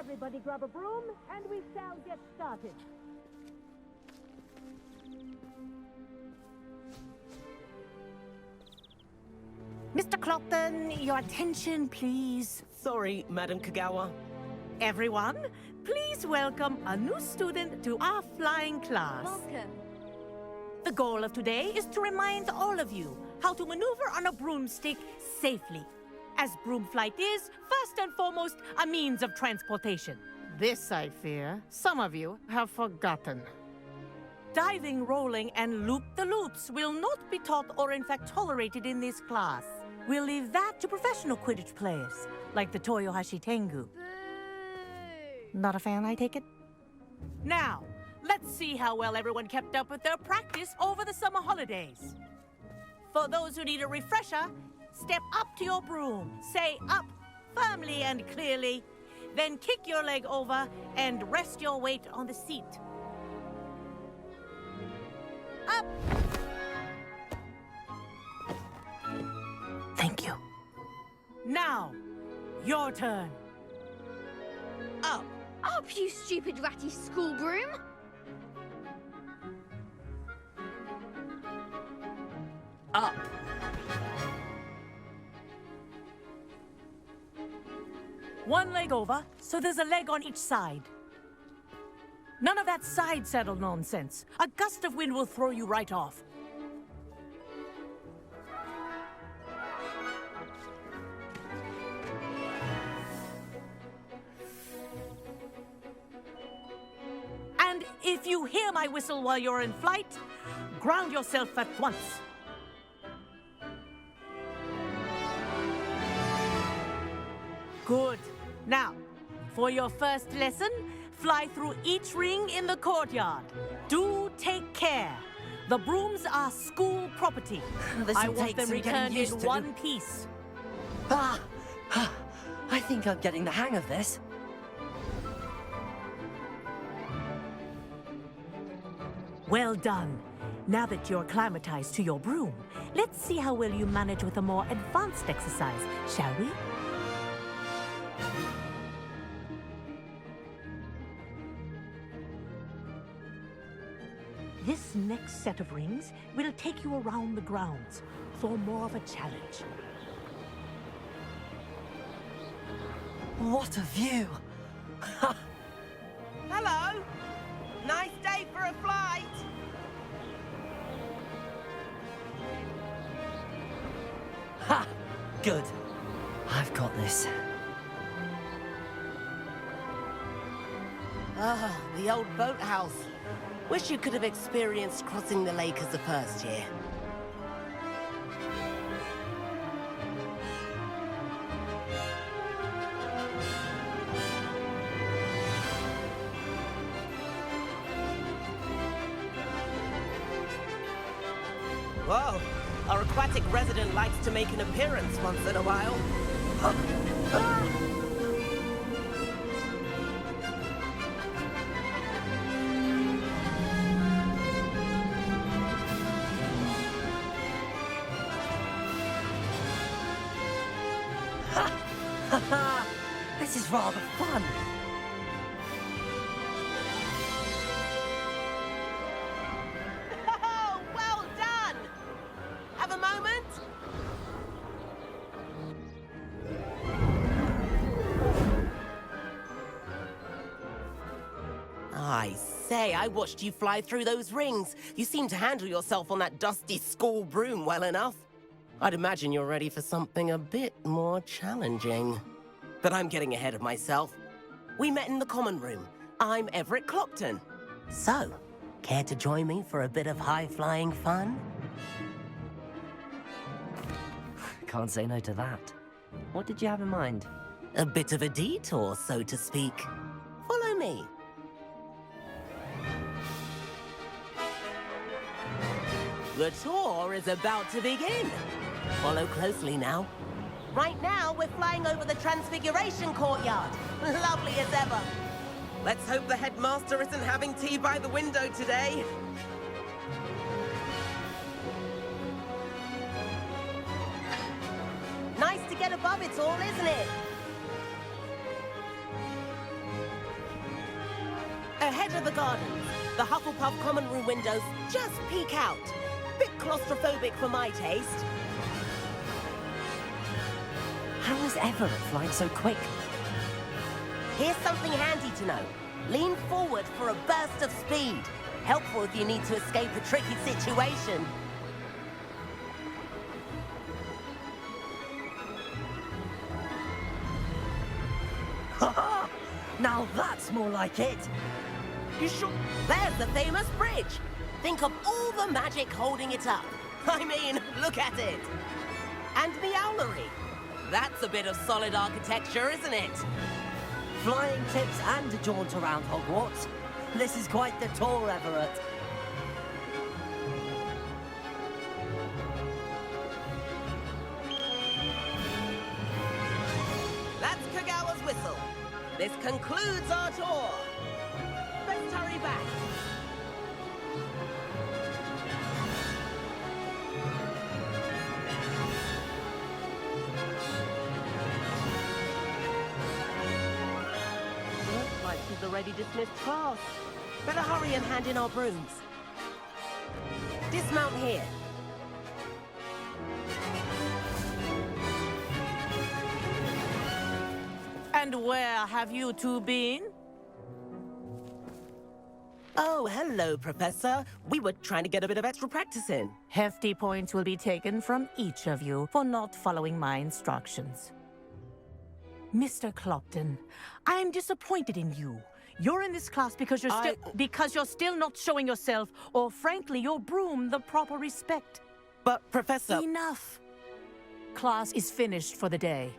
Everybody grab a broom, and we shall get started. Mr. Clopton, your attention, please. Sorry, Madam Kagawa. Everyone, please welcome a new student to our flying class. Welcome. The goal of today is to remind all of you how to maneuver on a broomstick safely, as broom flight is, first and foremost, a means of transportation. This, I fear, some of you have forgotten. Diving, rolling, and loop-the-loops will not be taught or in fact tolerated in this class. We'll leave that to professional Quidditch players, like the Toyohashi Tengu. Boo! Not a fan, I take it? Now, let's see how well everyone kept up with their practice over the summer holidays. For those who need a refresher, step up to your broom, say up firmly and clearly, then kick your leg over and rest your weight on the seat. Up! Thank you. Now, your turn. Up. Up, you stupid ratty school broom! Up. One leg over, so there's a leg on each side. None of that side saddle nonsense. A gust of wind will throw you right off. And if you hear my whistle while you're in flight, ground yourself at once. Good. Now, for your first lesson, fly through each ring in the courtyard. Do take care. The brooms are school property. I want them returned in one piece. I think I'm getting the hang of this. Well done. Now that you're acclimatized to your broom, let's see how well you manage with a more advanced exercise, shall we? This next set of rings will take you around the grounds for more of a challenge. What a view! Hello! Nice day for a flight! Ha! Good. I've got this. Ah, the old boathouse. Wish you could have experienced crossing the lake as a first year. Whoa, our aquatic resident likes to make an appearance once in a while. This is rather fun. Oh, well done! Have a moment? I say, I watched you fly through those rings. You seem to handle yourself on that dusty school broom well enough. I'd imagine you're ready for something a bit more challenging. But I'm getting ahead of myself. We met in the common room. I'm Everett Clopton. So, care to join me for a bit of high-flying fun? Can't say no to that. What did you have in mind? A bit of a detour, so to speak. Follow me. The tour is about to begin. Follow closely now. Right now, we're flying over the Transfiguration Courtyard. Lovely as ever. Let's hope the headmaster isn't having tea by the window today. Nice to get above it all, isn't it? head of the gardens. The Hufflepuff common room windows just peek out. Bit claustrophobic for my taste. How is Everett flying so quick? Here's something handy to know. Lean forward for a burst of speed. Helpful if you need to escape a tricky situation. Ha! Now that's more like it. You sure? There's the famous bridge. Think of all the magic holding it up. I mean, look at it. And the owlery. That's a bit of solid architecture, isn't it? Flying tips and a jaunt around Hogwarts. This is quite the tour, Everett. That's Kagawa's whistle. This concludes our tour. Let's hurry back. Looks like she's already dismissed class. Better hurry and hand in our brooms. Dismount here. And where have you two been? Oh, hello, Professor. We were trying to get a bit of extra practice in. Hefty points will be taken from each of you for not following my instructions. Mr. Clopton, I'm disappointed in you. You're in this class because you're still not showing yourself, or frankly, your broom the proper respect. But, Professor... Enough. Class is finished for the day.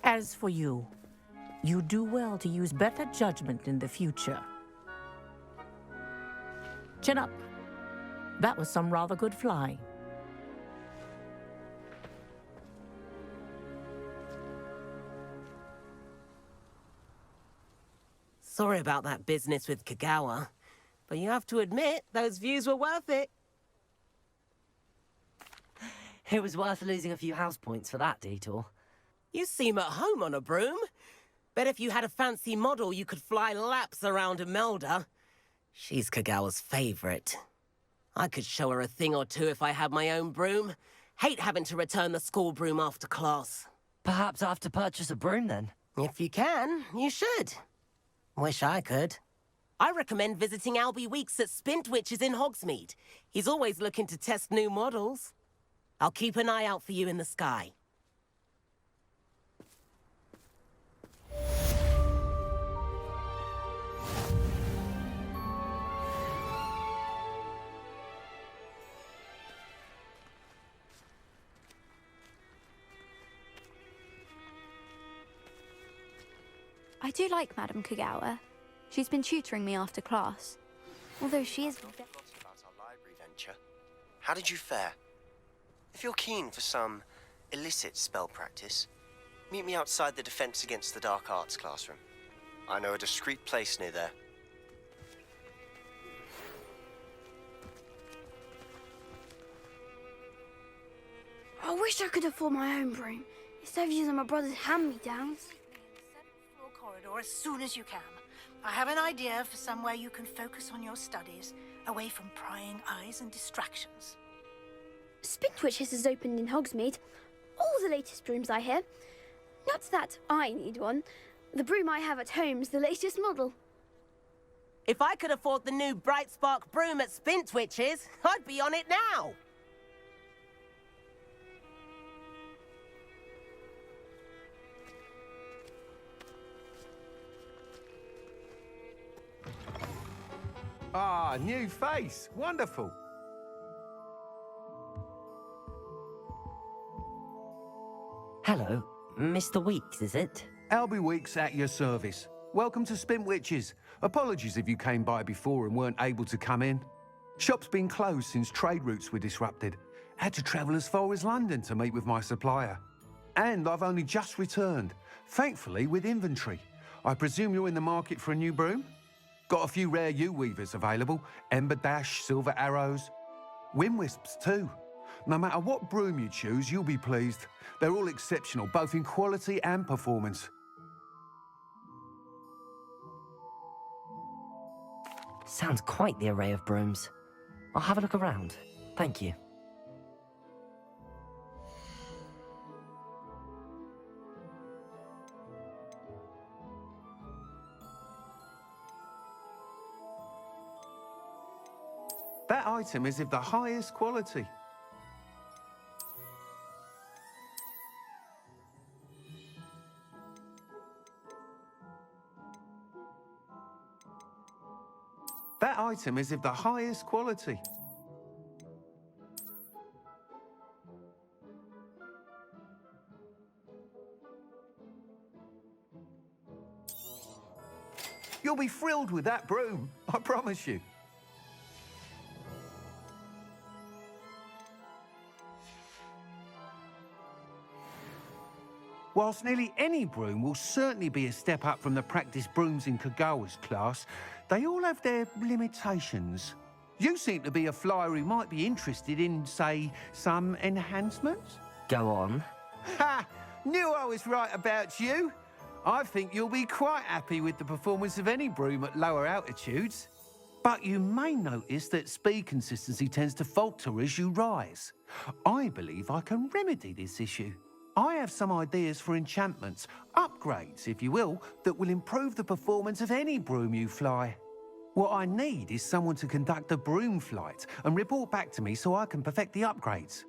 As for you, you do well to use better judgment in the future. Chin up. That was some rather good flying. Sorry about that business with Kagawa, but you have to admit, those views were worth it. It was worth losing a few house points for that detour. You seem at home on a broom. Bet if you had a fancy model, you could fly laps around Imelda. She's Kagawa's favorite. I could show her a thing or two if I had my own broom. Hate having to return the school broom after class. Perhaps I have to purchase a broom then. If you can, you should. Wish I could. I recommend visiting Albie Weeks at Spintwitches in Hogsmeade. He's always looking to test new models. I'll keep an eye out for you in the sky. I do like Madame Kagawa. She's been tutoring me after class. Although she is... Lots about our library venture. How did you fare? If you're keen for some illicit spell practice, meet me outside the Defense Against the Dark Arts classroom. I know a discreet place near there. I wish I could afford my own broom, instead of using my brother's hand-me-downs. Floor corridor as soon as you can. I have an idea for somewhere you can focus on your studies, away from prying eyes and distractions. Spintwitches has opened in Hogsmeade. All the latest brooms, I hear. Not that I need one. The broom I have at home's the latest model. If I could afford the new Bright Spark broom at Spintwitches, I'd be on it now. Ah, new face. Wonderful. Hello, Mr. Weeks, is it? Albie Weeks at your service. Welcome to Spintwitches. Apologies if you came by before and weren't able to come in. Shop's been closed since trade routes were disrupted. Had to travel as far as London to meet with my supplier. And I've only just returned, thankfully with inventory. I presume you're in the market for a new broom? Got a few rare U-weavers available. Ember Dash, Silver Arrows. Wind-wisps too. No matter what broom you choose, you'll be pleased. They're all exceptional, both in quality and performance. Sounds quite the array of brooms. I'll have a look around. Thank you. That item is of the highest quality. That item is of the highest quality. You'll be thrilled with that broom, I promise you. Whilst nearly any broom will certainly be a step up from the practice brooms in Kagawa's class, they all have their limitations. You seem to be a flyer who might be interested in, say, some enhancements? Go on. Ha! Knew I was right about you. I think you'll be quite happy with the performance of any broom at lower altitudes. But you may notice that speed consistency tends to falter as you rise. I believe I can remedy this issue. I have some ideas for enchantments, upgrades, if you will, that will improve the performance of any broom you fly. What I need is someone to conduct a broom flight and report back to me so I can perfect the upgrades.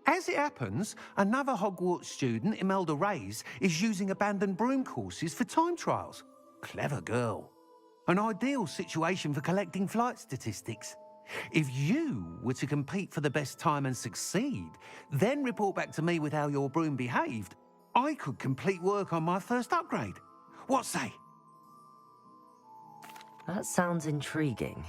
As it happens, another Hogwarts student, Imelda Reyes, is using abandoned broom courses for time trials. Clever girl. An ideal situation for collecting flight statistics. If you were to compete for the best time and succeed, then report back to me with how your broom behaved, I could complete work on my first upgrade. What say? That sounds intriguing.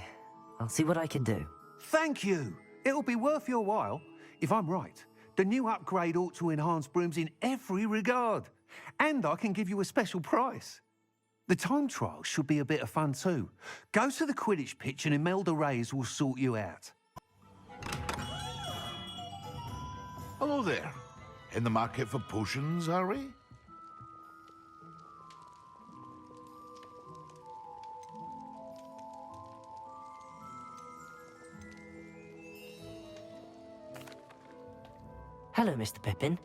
I'll see what I can do. Thank you. It'll be worth your while. If I'm right, the new upgrade ought to enhance brooms in every regard. And I can give you a special price. The time trial should be a bit of fun too. Go to the Quidditch pitch and Imelda Reyes will sort you out. Hello there. In the market for potions, are we? Hello, Mr. Pippin.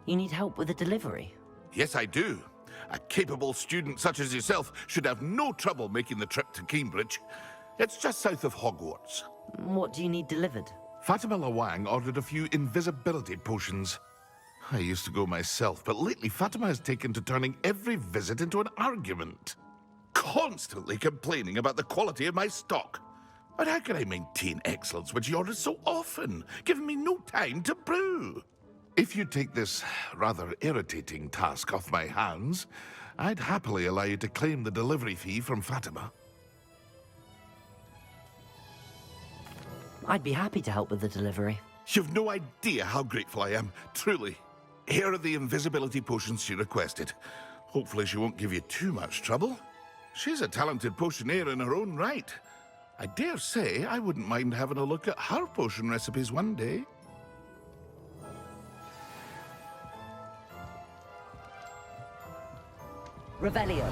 You need help with a delivery? Yes, I do. A capable student such as yourself should have no trouble making the trip to Cambridge. It's just south of Hogwarts. What do you need delivered? Fatima Lawang ordered a few invisibility potions. I used to go myself, but lately Fatima has taken to turning every visit into an argument. Constantly complaining about the quality of my stock. But how can I maintain excellence when she orders so often, giving me no time to brew? If you take this rather irritating task off my hands, I'd happily allow you to claim the delivery fee from Fatima. I'd be happy to help with the delivery. You've no idea how grateful I am, truly. Here are the invisibility potions she requested. Hopefully she won't give you too much trouble. She's a talented potioneer in her own right. I dare say I wouldn't mind having a look at her potion recipes one day. Revelio.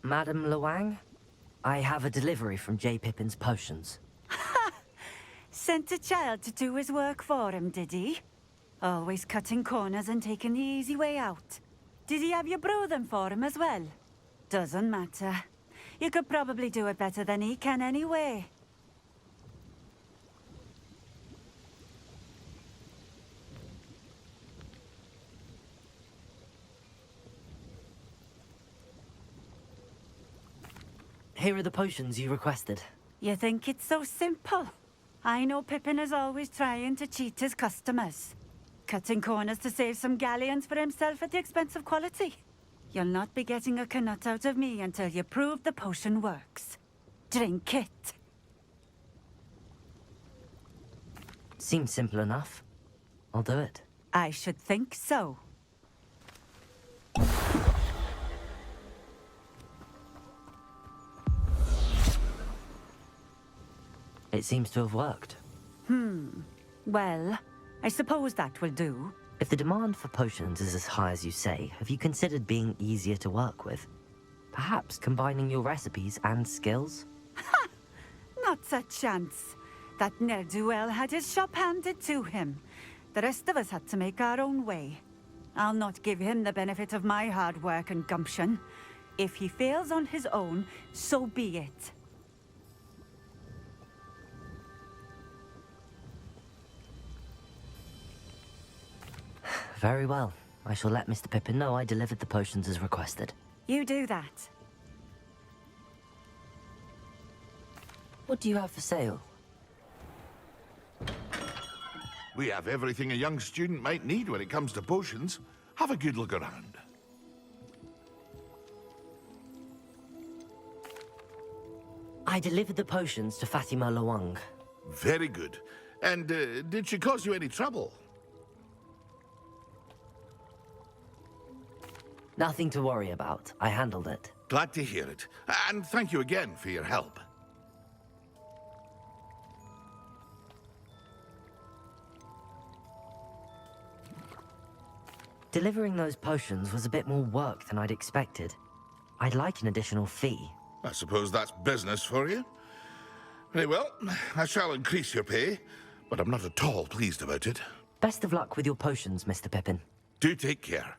Madam Lawang, I have a delivery from J. Pippin's Potions. Sent a child to do his work for him, did he? Always cutting corners and taking the easy way out. Did he have you brew them for him as well? Doesn't matter. You could probably do it better than he can anyway. Here are the potions you requested. You think it's so simple? I know Pippin is always trying to cheat his customers. Cutting corners to save some galleons for himself at the expense of quality. You'll not be getting a canut out of me until you prove the potion works. Drink it. Seems simple enough. I'll do it. I should think so. It seems to have worked. Well, I suppose that will do. If the demand for potions is as high as you say, have you considered being easier to work with? Perhaps combining your recipes and skills? Not a chance. That ne'er-do-well had his shop handed to him. The rest of us had to make our own way. I'll not give him the benefit of my hard work and gumption. If he fails on his own, so be it. Very well. I shall let Mr. Pippin know I delivered the potions as requested. You do that. What do you have for sale? We have everything a young student might need when it comes to potions. Have a good look around. I delivered the potions to Fatima Lawang. Very good. And did she cause you any trouble? Nothing to worry about. I handled it. Glad to hear it. And thank you again for your help. Delivering those potions was a bit more work than I'd expected. I'd like an additional fee. I suppose that's business for you. Very well, I shall increase your pay, but I'm not at all pleased about it. Best of luck with your potions, Mr. Pippin. Do take care.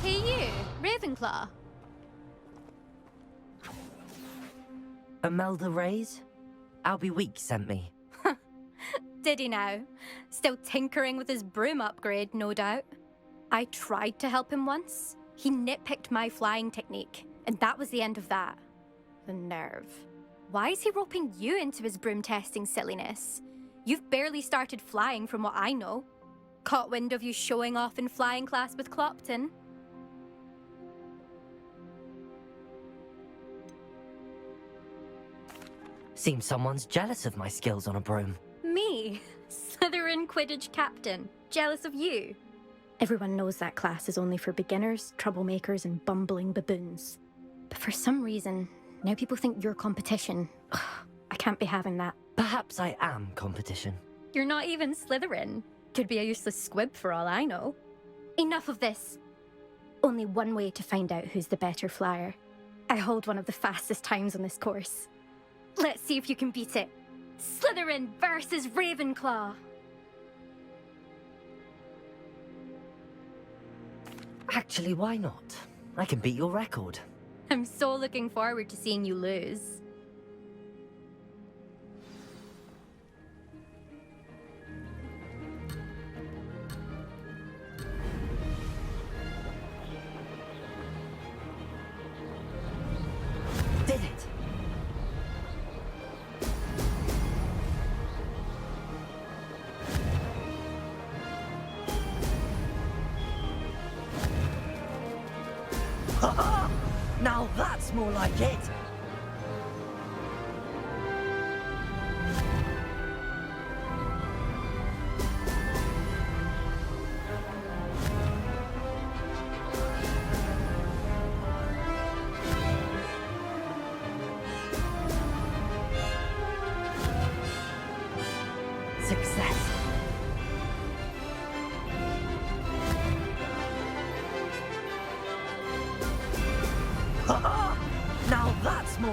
Hey you, Ravenclaw. Imelda Reyes? Albie Weeks sent me. Did he now? Still tinkering with his broom upgrade, no doubt. I tried to help him once. He nitpicked my flying technique, and that was the end of that. The nerve. Why is he roping you into his broom testing silliness? You've barely started flying from what I know. Caught wind of you showing off in flying class with Clopton. Seems someone's jealous of my skills on a broom. Me? Slytherin Quidditch captain. Jealous of you? Everyone knows that class is only for beginners, troublemakers, and bumbling baboons. But for some reason, now people think you're competition. Ugh, I can't be having that. Perhaps I am competition. You're not even Slytherin. Could be a useless squib for all I know. Enough of this. Only one way to find out who's the better flyer. I hold one of the fastest times on this course. Let's see if you can beat it. Slytherin versus Ravenclaw. Actually, why not? I can beat your record. I'm so looking forward to seeing you lose. Did it! Now that's more like it!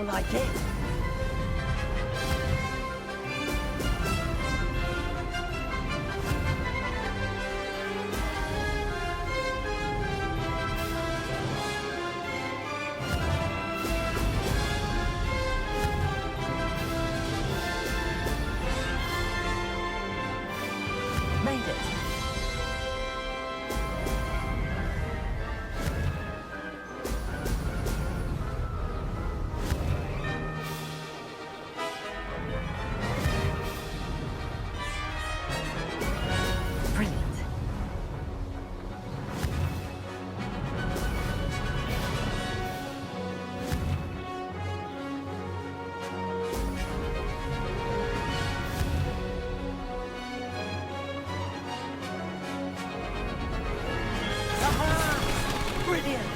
more like it. Made it. Brilliant. Aha! Brilliant.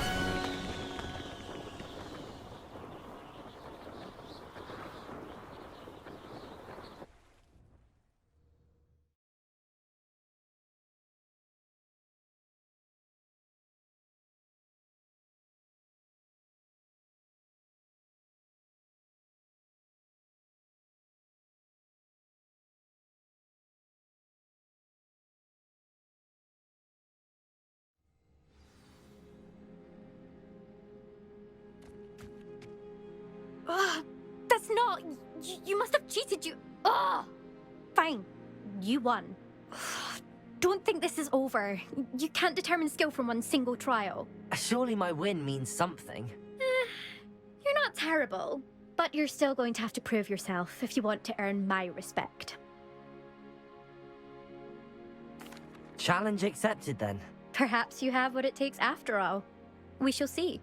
Ugh, that's not. You must have cheated. Ugh. Fine. You won. Don't think this is over. You can't determine skill from one single trial. Surely my win means something. You're not terrible, but you're still going to have to prove yourself if you want to earn my respect. Challenge accepted then. Perhaps you have what it takes after all. We shall see.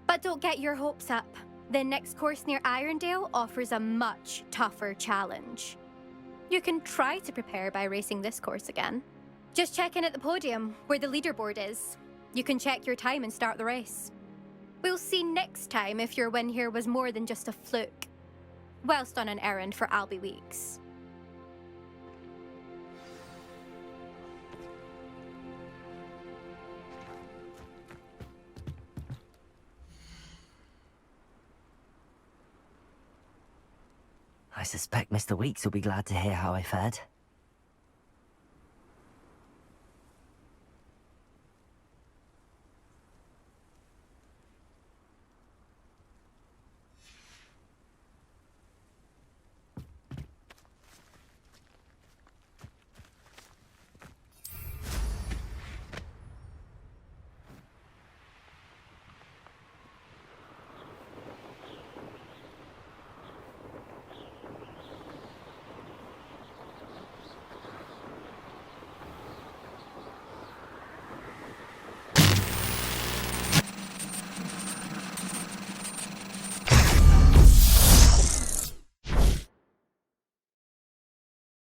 But don't get your hopes up. The next course near Irondale offers a much tougher challenge. You can try to prepare by racing this course again. Just check in at the podium, where the leaderboard is. You can check your time and start the race. We'll see next time if your win here was more than just a fluke. Whilst on an errand for Albie Weeks. I suspect Mr. Weeks will be glad to hear how I fared.